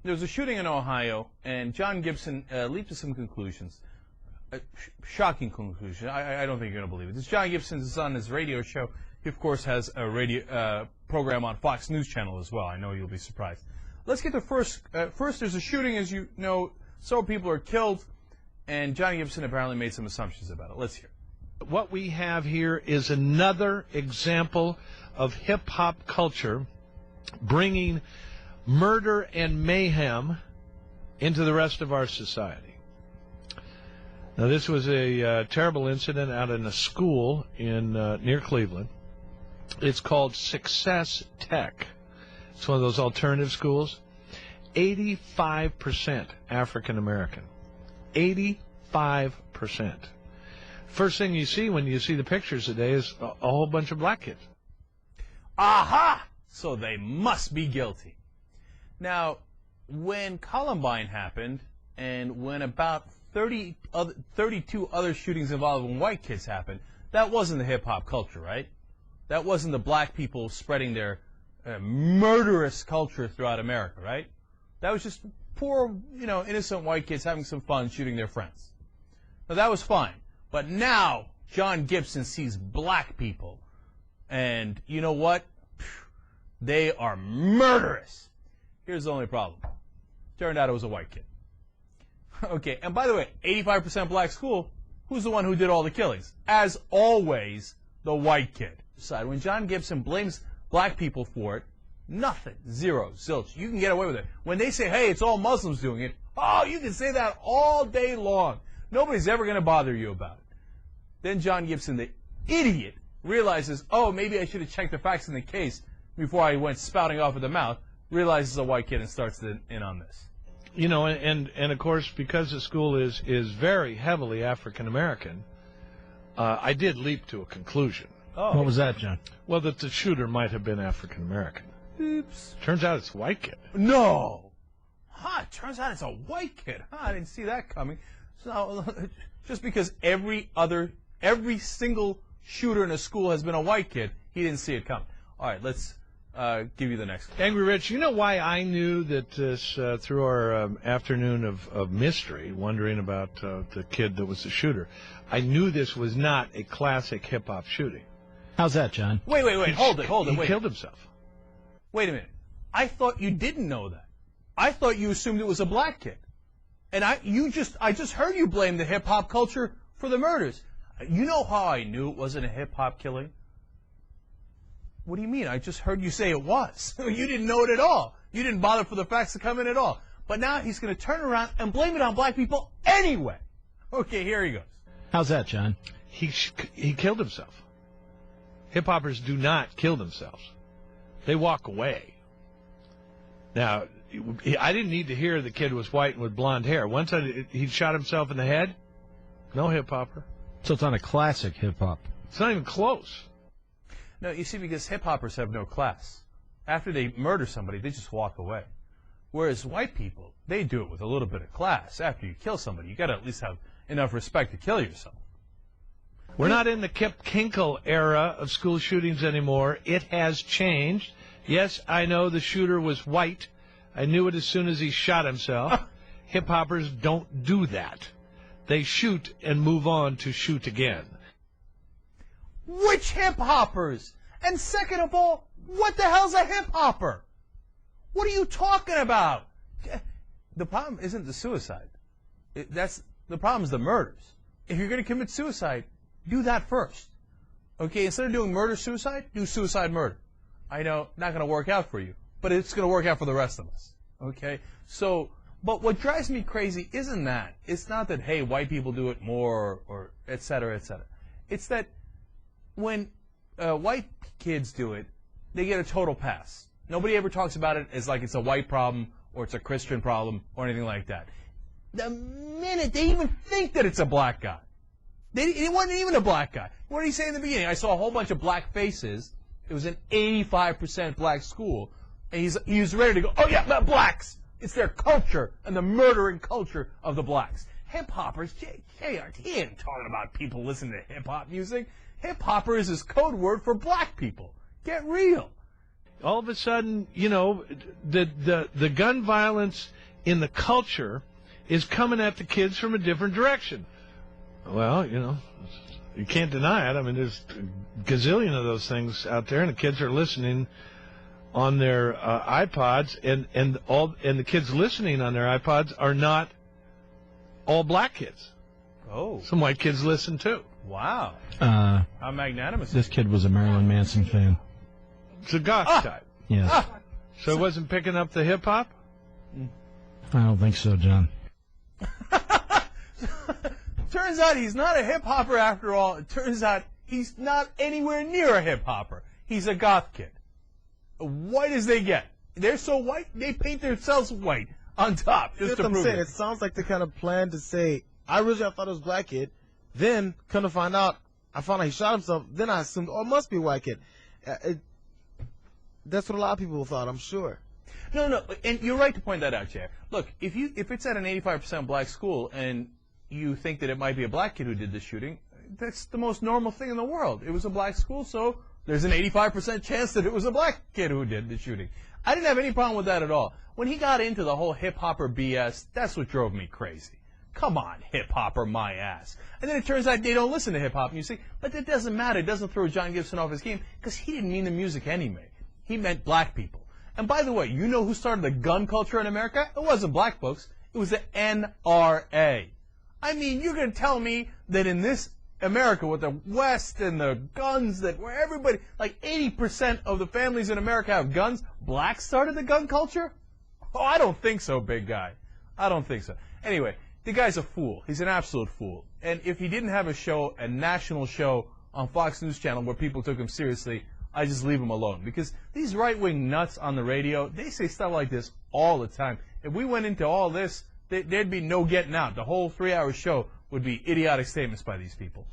There was a shooting in Ohio, and John Gibson leaped to some conclusions. Shocking conclusion. I don't think you're going to believe it. This John Gibson is on his radio show. He, of course, has a radio program on Fox News Channel as well. I know you'll be surprised. Let's get to first. First, there's a shooting, as you know. Several people are killed, and John Gibson apparently made some assumptions about it. Let's hear it. What we have here is another example of hip-hop culture bringing murder and mayhem into the rest of our society. Now, this was a terrible incident out in a school in near Cleveland. It's called Success Tech. It's one of those alternative schools. 85% African American. 85%. First thing you see when you see the pictures today is a whole bunch of black kids. Aha! So they must be guilty. Now, when Columbine happened, and when about 32 other shootings involving white kids happened, that wasn't the hip-hop culture, right? That wasn't the black people spreading their murderous culture throughout America, right? That was just poor, innocent white kids having some fun shooting their friends. Now, that was fine. But now, John Gibson sees black people, and you know what? They are murderous. Here's the only problem. Turned out it was a white kid. Okay, and by the way, 85% black school, who's the one who did all the killings? As always, the white kid. When John Gibson blames black people for it, nothing, zero, zilch. You can get away with it. When they say, hey, it's all Muslims doing it, oh, you can say that all day long. Nobody's ever going to bother you about it. Then John Gibson, the idiot, realizes, oh, maybe I should have checked the facts in the case before I went spouting off at the mouth, realizes it's a white kid and starts in on this. And of course, because the school is very heavily African American, I did leap to a conclusion. Oh. What was that, John? Well, that the shooter might have been African American. Oops. Turns out it's a white kid. No. It turns out it's a white kid. I didn't see that coming. So, just because every single shooter in a school has been a white kid, he didn't see it coming. All right, let's give you the next one. Angry Rich, you know why I knew that this, through our afternoon of mystery, wondering about the kid that was the shooter, I knew this was not a classic hip-hop shooting. How's that, John? Wait, hold it. He killed himself. Wait a minute. I thought you didn't know that. I thought you assumed it was a black kid. And I just heard you blame the hip-hop culture for the murders. You know how I knew it wasn't a hip-hop killing? What do you mean? I just heard you say it was. You didn't know it at all. You didn't bother for the facts to come in at all. But now he's going to turn around and blame it on black people anyway. Okay, here he goes. How's that, John? He killed himself. Hip-hoppers do not kill themselves. They walk away. Now, I didn't need to hear the kid was white and with blonde hair. Once he shot himself in the head, no hip-hopper. So it's not a classic hip-hop. It's not even close. No, you see, because hip-hoppers have no class. After they murder somebody, they just walk away. Whereas white people, they do it with a little bit of class. After you kill somebody, you got to at least have enough respect to kill yourself. We're not in the Kip Kinkle era of school shootings anymore. It has changed. Yes, I know the shooter was white. I knew it as soon as he shot himself. Hip-hoppers don't do that. They shoot and move on to shoot again. Which hip-hoppers? And second of all, what the hell's a hip-hopper? What are you talking about? The problem isn't the suicide. The problem is the murders. If you're going to commit suicide, do that first. Okay, instead of doing murder-suicide, do suicide-murder. I know, not going to work out for you, but it's going to work out for the rest of us. Okay? So, but what drives me crazy isn't that. It's not that, hey, white people do it more or et cetera, et cetera. It's that when white kids do it, they get a total pass. Nobody ever talks about it as like it's a white problem or it's a Christian problem or anything like that. The minute they even think that it's a black guy, it wasn't even a black guy. What did he say in the beginning? I saw a whole bunch of black faces. It was an 85% black school. And he was ready to go, oh, yeah, blacks. It's their culture and the murdering culture of the blacks. Hip-hoppers, he ain't talking about people listening to hip-hop music. Hip-hopper is his code word for black people. Get real. All of a sudden, the gun violence in the culture is coming at the kids from a different direction. Well, you can't deny it. I mean, there's a gazillion of those things out there, and the kids are listening on their iPods, and the kids listening on their iPods are not all black kids. Oh. Some white kids listen too. Wow. How magnanimous. This kid was a Marilyn Manson fan. It's a goth type. Yes. So it wasn't picking up the hip hop? I don't think so, John. Turns out he's not a hip hopper after all. It turns out he's not anywhere near a hip hopper. He's a goth kid. White as they get. They're so white, they paint themselves white on top just to prove it. It sounds like the kind of plan to say, I originally thought it was black kid, then come to find out, I found out he shot himself, then I assumed, oh, it must be a white kid. That's what a lot of people thought, I'm sure. No, and you're right to point that out, Chair. Look, if it's at an 85% black school and you think that it might be a black kid who did the shooting, that's the most normal thing in the world. It was a black school, so there's an 85% chance that it was a black kid who did the shooting. I didn't have any problem with that at all. When he got into the whole hip-hopper BS, that's what drove me crazy. Come on, hip-hopper, my ass. And then it turns out they don't listen to hip-hop music, but that doesn't matter. It doesn't throw John Gibson off his game, because he didn't mean the music anyway. He meant black people. And by the way, you know who started the gun culture in America? It wasn't black folks. It was the NRA. I mean, you're going to tell me that in this America with the West and the guns, that where everybody, like 80% of the families in America have guns, blacks started the gun culture? Oh, I don't think so, big guy. I don't think so. Anyway, the guy's a fool. He's an absolute fool. And if he didn't have a show, a national show on Fox News Channel where people took him seriously, I just leave him alone. Because these right-wing nuts on the radio, they say stuff like this all the time. If we went into all this, there'd be no getting out. The whole 3-hour show would be idiotic statements by these people.